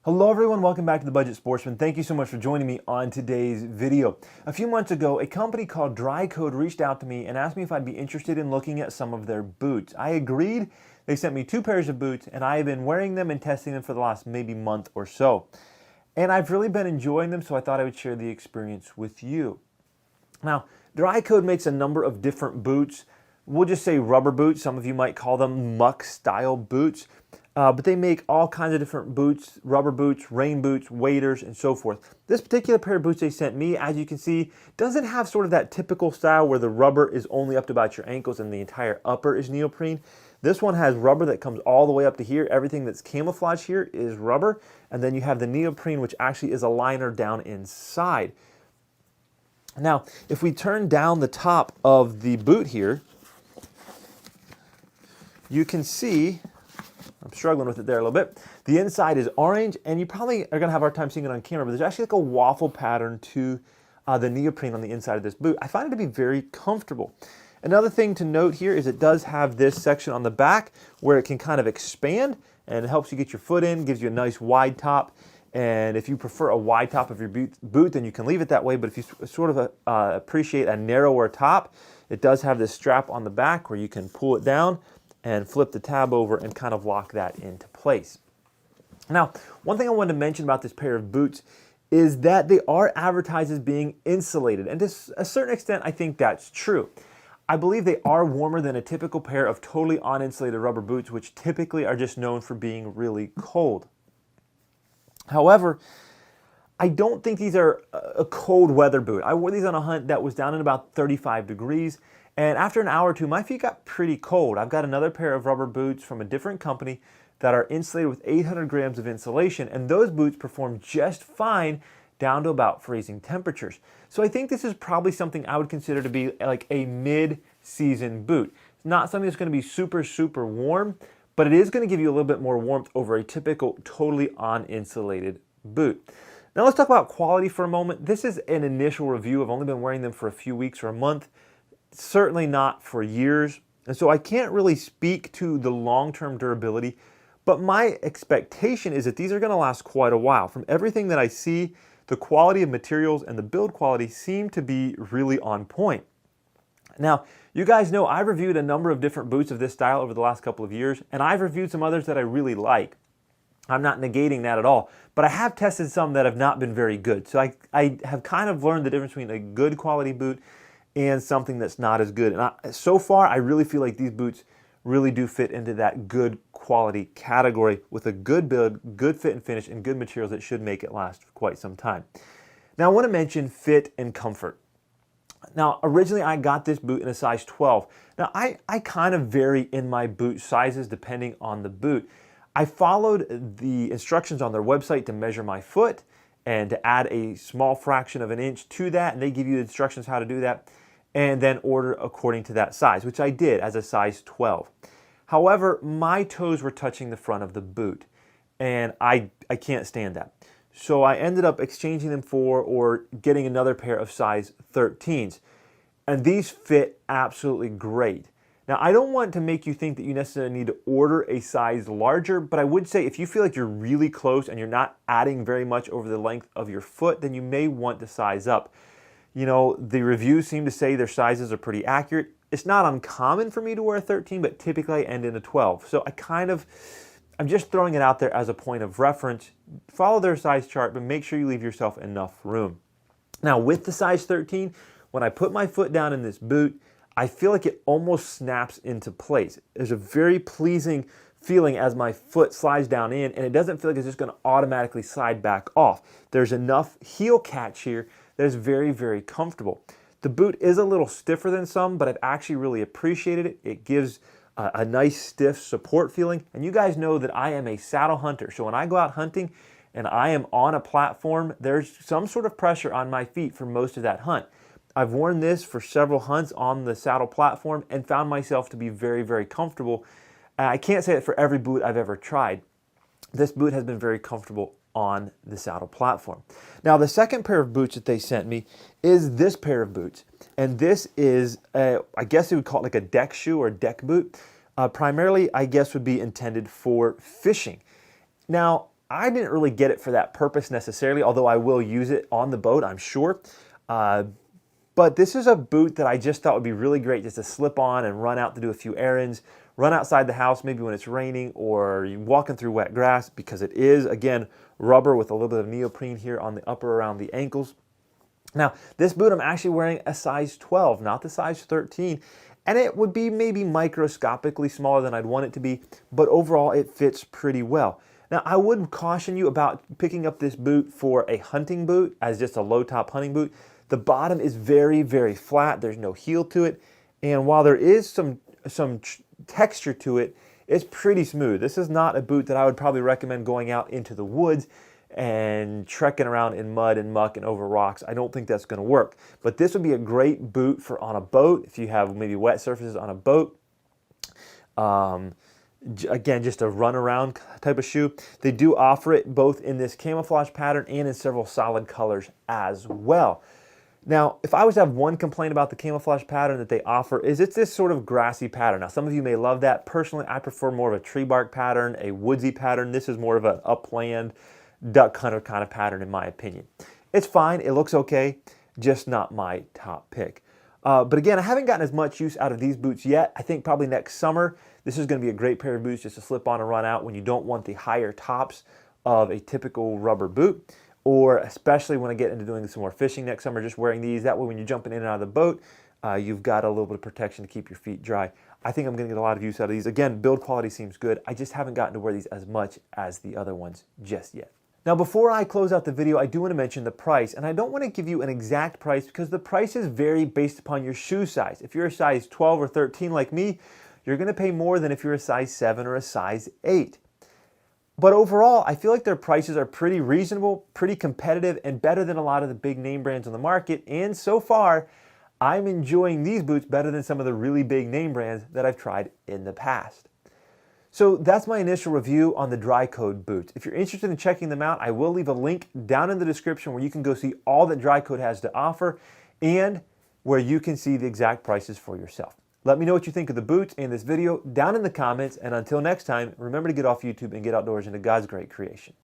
Hello everyone, welcome back to The Budget Sportsman. Thank you so much for joining me on today's video. A few months ago, a company called DryCode reached out to me and asked me if I'd be interested in looking at some of their boots. I agreed. They sent me 2 pairs of boots and I have been wearing them and testing them for the last maybe month or so. And I've really been enjoying them, so I thought I would share the experience with you. Now, DryCode makes a number of different boots. We'll just say rubber boots. Some of you might call them muck style boots. But they make all kinds of different boots, rubber boots, rain boots, waders, and so forth. This particular pair of boots they sent me, as you can see, doesn't have sort of that typical style where the rubber is only up to about your ankles and the entire upper is neoprene. This one has rubber that comes all the way up to here. Everything that's camouflage here is rubber. And then you have the neoprene, which actually is a liner down inside. Now, if we turn down the top of the boot here, you can see, I'm struggling with it there a little bit. The inside is orange, and you probably are going to have a hard time seeing it on camera, but there's actually like a waffle pattern to the neoprene on the inside of this boot. I find it to be very comfortable. Another thing to note here is it does have this section on the back where it can kind of expand, and it helps you get your foot in, gives you a nice wide top. And if you prefer a wide top of your boot, then you can leave it that way. But if you sort of appreciate a narrower top, it does have this strap on the back where you can pull it down and flip the tab over and kind of lock that into place. Now, one thing I wanted to mention about this pair of boots is that they are advertised as being insulated, and to a certain extent, I think that's true. I believe they are warmer than a typical pair of totally uninsulated rubber boots, which typically are just known for being really cold. However, I don't think these are a cold weather boot. I wore these on a hunt that was down in about 35 degrees. And after an hour or two, my feet got pretty cold. I've got another pair of rubber boots from a different company that are insulated with 800 grams of insulation, and those boots perform just fine down to about freezing temperatures. So I think this is probably something I would consider to be like a mid-season boot. It's not something that's going to be super, super warm, but it is going to give you a little bit more warmth over a typical totally uninsulated boot. Now let's talk about quality for a moment. This is an initial review. I've only been wearing them for a few weeks or a month. Certainly not for years, and so I can't really speak to the long-term durability, but my expectation is that these are going to last quite a while. From everything that I see, the quality of materials and the build quality seem to be really on point. Now, you guys know I've reviewed a number of different boots of this style over the last couple of years, and I've reviewed some others that I really like. I'm not negating that at all, but I have tested some that have not been very good. So I have kind of learned the difference between a good quality boot and something that's not as good. And so far, I really feel like these boots really do fit into that good quality category with a good build, good fit and finish, and good materials that should make it last for quite some time. Now, I want to mention fit and comfort. Now, originally, I got this boot in a size 12. Now, I kind of vary in my boot sizes depending on the boot. I followed the instructions on their website to measure my foot and to add a small fraction of an inch to that, and they give you the instructions how to do that, and then order according to that size, which I did as a size 12. However, my toes were touching the front of the boot, and I can't stand that. So I ended up exchanging them for or getting another pair of size 13s, and these fit absolutely great. Now, I don't want to make you think that you necessarily need to order a size larger, but I would say if you feel like you're really close and you're not adding very much over the length of your foot, then you may want to size up. You know, the reviews seem to say their sizes are pretty accurate. It's not uncommon for me to wear a 13, but typically I end in a 12. So I'm just throwing it out there as a point of reference. Follow their size chart, but make sure you leave yourself enough room. Now, with the size 13, when I put my foot down in this boot, I feel like it almost snaps into place. There's a very pleasing feeling as my foot slides down in, and it doesn't feel like it's just going to automatically slide back off. There's enough heel catch here that is very, very comfortable. The boot is a little stiffer than some, but I've actually really appreciated it. It gives a nice stiff support feeling, and you guys know that I am a saddle hunter, so when I go out hunting and I am on a platform, there's some sort of pressure on my feet for most of that hunt. I've worn this for several hunts on the saddle platform and found myself to be very, very comfortable. I can't say that for every boot I've ever tried. This boot has been very comfortable on the saddle platform. Now, the second pair of boots that they sent me is this pair of boots. And this is, I guess you would call it like a deck shoe or deck boot. Primarily, I guess, would be intended for fishing. Now, I didn't really get it for that purpose necessarily, although I will use it on the boat, I'm sure. But this is a boot that I just thought would be really great just to slip on and run out to do a few errands, run outside the house maybe when it's raining, or you're walking through wet grass, because it is, again, rubber with a little bit of neoprene here on the upper around the ankles. Now, this boot I'm actually wearing a size 12, not the size 13, and it would be maybe microscopically smaller than I'd want it to be, but overall it fits pretty well. Now, I would caution you about picking up this boot for a hunting boot as just a low-top hunting boot. The bottom is very, very flat. There's no heel to it, and while there is some texture to it, it's pretty smooth. This is not a boot that I would probably recommend going out into the woods and trekking around in mud and muck and over rocks. I don't think that's going to work. But this would be a great boot for on a boat if you have maybe wet surfaces on a boat. Again, just a run around type of shoe. They do offer it both in this camouflage pattern and in several solid colors as well. Now, if I was to have one complaint about the camouflage pattern that they offer, is it's this sort of grassy pattern. Now, some of you may love that. Personally, I prefer more of a tree bark pattern, a woodsy pattern. This is more of an upland duck hunter kind of pattern in my opinion. It's fine, it looks okay, just not my top pick. But again, I haven't gotten as much use out of these boots yet. I think probably next summer, this is going to be a great pair of boots just to slip on and run out when you don't want the higher tops of a typical rubber boot, or especially when I get into doing some more fishing next summer, just wearing these. That way when you're jumping in and out of the boat, you've got a little bit of protection to keep your feet dry. I think I'm going to get a lot of use out of these. Again, build quality seems good. I just haven't gotten to wear these as much as the other ones just yet. Now, before I close out the video, I do want to mention the price, and I don't want to give you an exact price because the prices vary based upon your shoe size. If you're a size 12 or 13 like me, you're going to pay more than if you're a size 7 or a size 8. But overall, I feel like their prices are pretty reasonable, pretty competitive, and better than a lot of the big name brands on the market. And so far, I'm enjoying these boots better than some of the really big name brands that I've tried in the past. So that's my initial review on the DryCode boots. If you're interested in checking them out, I will leave a link down in the description where you can go see all that DryCode has to offer and where you can see the exact prices for yourself. Let me know what you think of the boots and this video down in the comments, and until next time, remember to get off YouTube and get outdoors into God's great creation.